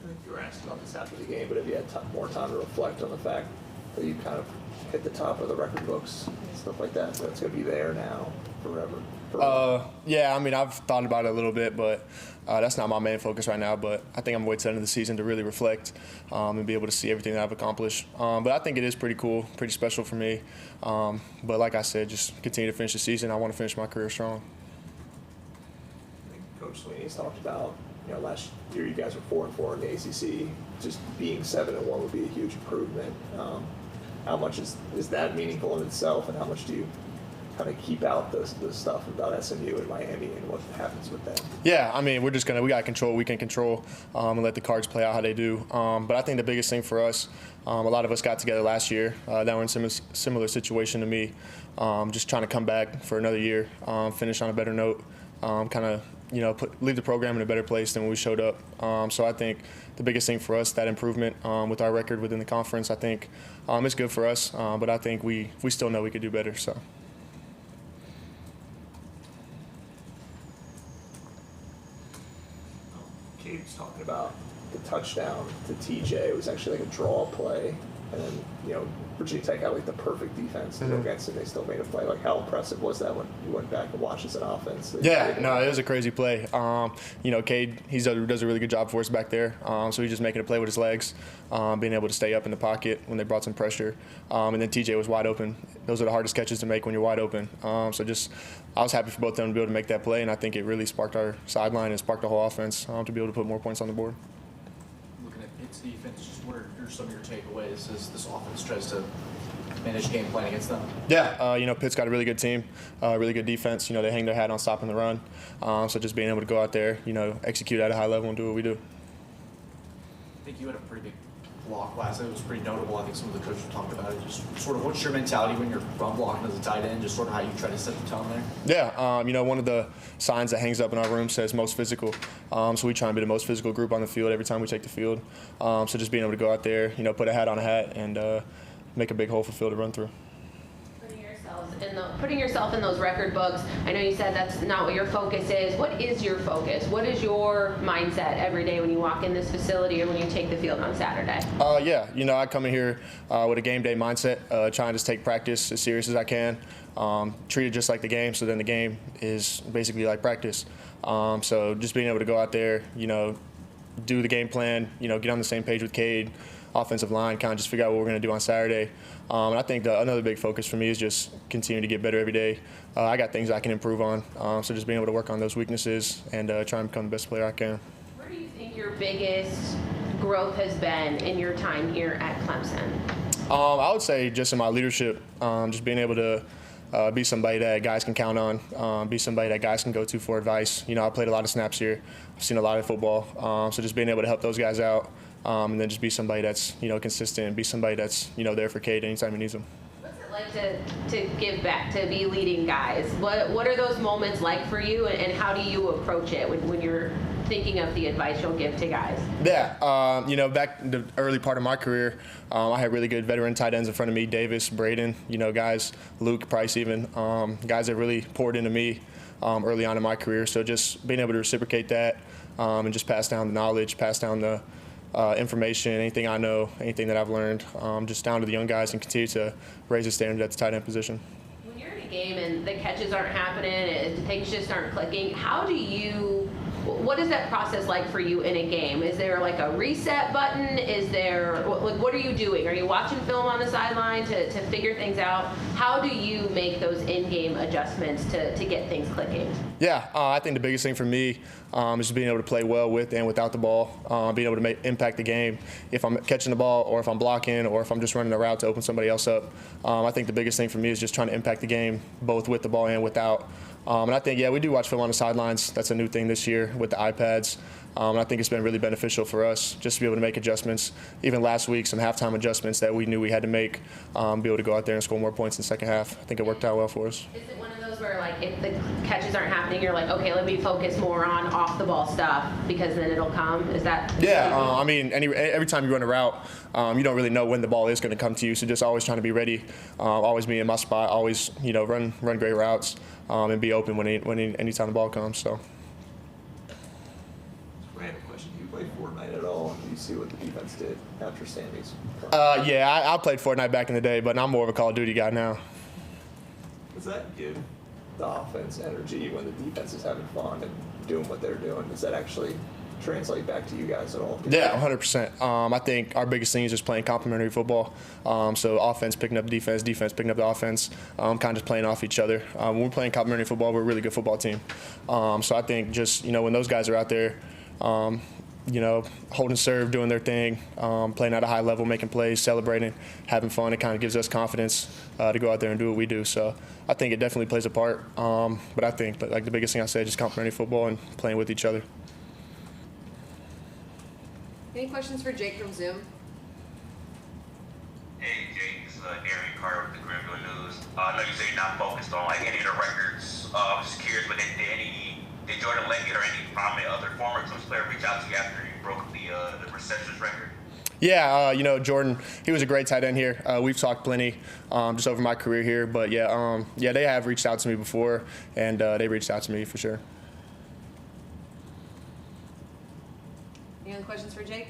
I think you were asked about this after the game, but have you had more time to reflect on the fact that you kind of hit the top of the record books and stuff like that, so it's going to be there now forever? Yeah, I mean, I've thought about it a little bit, but that's not my main focus right now. But I think I'm waiting to the end of the season to really reflect and be able to see everything that I've accomplished. But I think it is pretty cool, pretty special for me. But like I said, just continue to finish the season. I want to finish my career strong. I think Coach Sweeney's talked about, last year you guys were 4-4 in the ACC. Just being 7-1 would be a huge improvement. How much is that meaningful in itself, and how much do you kind of keep out the stuff about SMU and Miami and what happens with them? Yeah, I mean, we got to control what we can control and let the cards play out how they do. But I think the biggest thing for us, a lot of us got together last year that were in a similar situation to me, just trying to come back for another year, finish on a better note, leave the program in a better place than when we showed up. So I think the biggest thing for us, that improvement with our record within the conference, I think it's good for us. But I think we still know we could do better. So. Cade was talking about the touchdown to TJ. It was actually like a draw play, and then Virginia Tech had like the perfect defense to go against, and they still made a play. Like, how impressive was that when you went back and watched this in offense? Yeah, no, it was a crazy play. Cade, he does a really good job for us back there. So he's just making a play with his legs, being able to stay up in the pocket when they brought some pressure. And then TJ was wide open. Those are the hardest catches to make when you're wide open. I was happy for both of them to be able to make that play, and I think it really sparked our sideline and sparked the whole offense to be able to put more points on the board. Looking at Pitt's defense, just what are some of your takeaways as this offense tries to manage game plan against them? Yeah, Pitt's got a really good team, really good defense. They hang their hat on stopping the run. So just being able to go out there, execute at a high level and do what we do. I think you had a pretty big block last night. It was pretty notable. I think some of the coaches talked about it. Just sort of what's your mentality when you're run blocking as a tight end, just sort of how you try to set the tone there? Yeah, one of the signs that hangs up in our room says most physical. So we try and be the most physical group on the field every time we take the field. So just being able to go out there, put a hat on a hat and make a big hole for Phil to run through. Putting yourself in those record books, I know you said that's not what your focus is. What is your focus? What is your mindset every day when you walk in this facility or when you take the field on Saturday? I come in here with a game day mindset, trying to just take practice as serious as I can, treat it just like the game, so then the game is basically like practice. So just being able to go out there, do the game plan, get on the same page with Cade, offensive line, kind of just figure out what we're going to do on Saturday. And I think another big focus for me is just continuing to get better every day. I got things I can improve on, so just being able to work on those weaknesses and try and become the best player I can. Where do you think your biggest growth has been in your time here at Clemson? I would say just in my leadership, just being able to be somebody that guys can count on, be somebody that guys can go to for advice. I played a lot of snaps here. I've seen a lot of football, so just being able to help those guys out. And then just be somebody that's, consistent, and be somebody that's, there for Cade anytime he needs them. What's it like to give back, to be leading guys? What are those moments like for you, and how do you approach it when you're thinking of the advice you'll give to guys? Yeah, back in the early part of my career, I had really good veteran tight ends in front of me, Davis, Braden, guys, Luke, Price even, guys that really poured into me early on in my career. So just being able to reciprocate that and just pass down the knowledge, pass down the information, anything I know, anything that I've learned, just down to the young guys and continue to raise the standard at the tight end position. When you're in a game and the catches aren't happening and things just aren't clicking, what is that process like for you in a game? Is there like a reset button? What are you doing? Are you watching film on the sideline to figure things out? How do you make those in-game adjustments to get things clicking? Yeah, I think the biggest thing for me is just being able to play well with and without the ball, being able to impact the game. If I'm catching the ball or if I'm blocking or if I'm just running a route to open somebody else up, I think the biggest thing for me is just trying to impact the game both with the ball and without. And I think, we do watch film on the sidelines. That's a new thing this year with the iPads. And I think it's been really beneficial for us just to be able to make adjustments. Even last week, some halftime adjustments that we knew we had to make, be able to go out there and score more points in the second half. I think it worked out well for us. Is it one of those where, like, if the catches aren't happening, you're like, okay, let me focus more on off-the-ball stuff because then it'll come? Is that? Yeah, every time you run a route, you don't really know when the ball is going to come to you. So just always trying to be ready, always be in my spot, always, run great routes, and be open anytime the ball comes. So. random question. Do you play Fortnite at all? And do you see what the defense did after Sammy's? Yeah, I played Fortnite back in the day, but I'm more of a Call of Duty guy now. Does that give the offense energy when the defense is having fun and doing what they're doing? Does that actually translate back to you guys at all? Yeah, 100%. I think our biggest thing is just playing complementary football. So offense picking up defense, defense picking up the offense, kind of just playing off each other. When we're playing complementary football, we're a really good football team. So I think just, when those guys are out there, holding serve, doing their thing, playing at a high level, making plays, celebrating, having fun, it kind of gives us confidence to go out there and do what we do. So I think it definitely plays a part. But I think, like the biggest thing I said, just complementary football and playing with each other. Any questions for Jake from Zoom? Hey Jake, this is Aaron Carter with the Greenville News. I know you say you're not focused on any of the records. I'm just curious, but did Jordan Leggett or any prominent other former Clemson player reach out to you after you broke the receptions record? Yeah, Jordan, he was a great tight end here. We've talked plenty just over my career here, but yeah, they have reached out to me before, and they reached out to me for sure. Any other questions for Jake?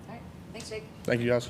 All right. Thanks, Jake. Thank you, guys.